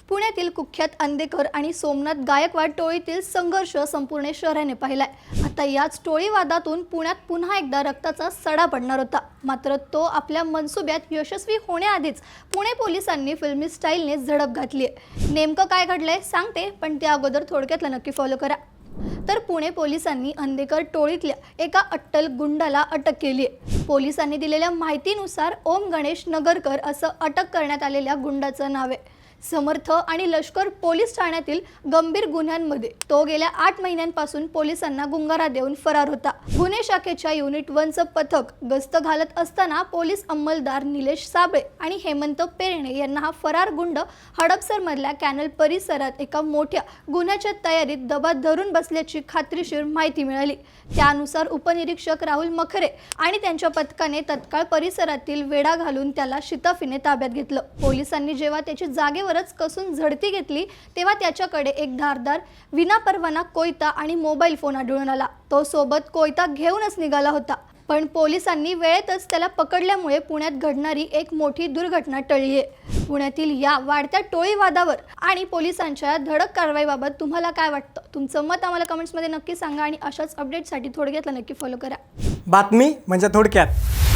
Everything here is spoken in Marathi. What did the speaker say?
पुण्यातील कुख्यात अंधेकर आणि सोमनाथ गायकवाड टोळीतील संघर्ष संपूर्ण शहराने पाहिलाय। आता याच टोळीवादातून पुण्यात पुन्हा एकदा रक्ताचा सडा पडणार होता। मात्र तो आपल्या मनसुब्यात यशस्वी होण्याआधीच पुणे पोलिसांनी फिल्मी स्टाईलने झडप घातली आहे। नेमकं काय घडलंय सांगते, पण त्या अगोदर थोडक्यातला नक्की फॉलो करा। तर पुणे पोलिसांनी अंधेकर टोळीतल्या एका अट्टल गुंडाला अटक केली आहे। पोलिसांनी दिलेल्या माहितीनुसार ओम गणेश नगरकर असं अटक करण्यात आलेल्या गुंडाचं नाव आहे। समर्थ आणि लष्कर पोलीस ठाण्यातील गंभीर गुन्ह्यांमध्ये तो गेल्या 8 महिन्यांपासून पोलिसांना गुंगारा देऊन फरार होता। गुन्हे शाखेच्या युनिट 1चं पथक गस्त घालत असताना पोलीस अंमलदार निलेश साबळे आणि हेमंत पेरणे यांना हा फरार गुंड हडपसर मधल्या कॅनल परिसरात एका मोठ्या गुन्ह्याच्या तयारीत दबात धरून बसल्याची खात्रीशीर माहिती मिळाली। त्यानुसार उपनिरीक्षक राहुल मखरे आणि त्यांच्या पथकाने तत्काळ परिसरातील वेढा घालून त्याला शिताफीने ताब्यात घेतलं। पोलिसांनी जेव्हा त्याची जागेवरच कसून झडती घेतली तेव्हा त्याच्याकडे एक धारदार विनापरवाना कोयता आणि मोबाईल फोन आढळून आला। तो सोबत कोयता घेऊनच निघाला होता, पण पोलिसांनी वेळेतच त्याला पकडल्यामुळे पुण्यात घडणारी एक मोठी दुर्घटना टळली आहे। पुण्यातील या वाढत्या टोळीवादावर आणि पोलिसांच्या धडक कारवाईबाबत तुम्हाला काय वाटतं? तुमचं मत आम्हाला कमेंट्समध्ये नक्की सांगा आणि अशाच अपडेट्ससाठी थोडक्यातला नक्की फॉलो करा। बातमी म्हणजे थोडक्यात।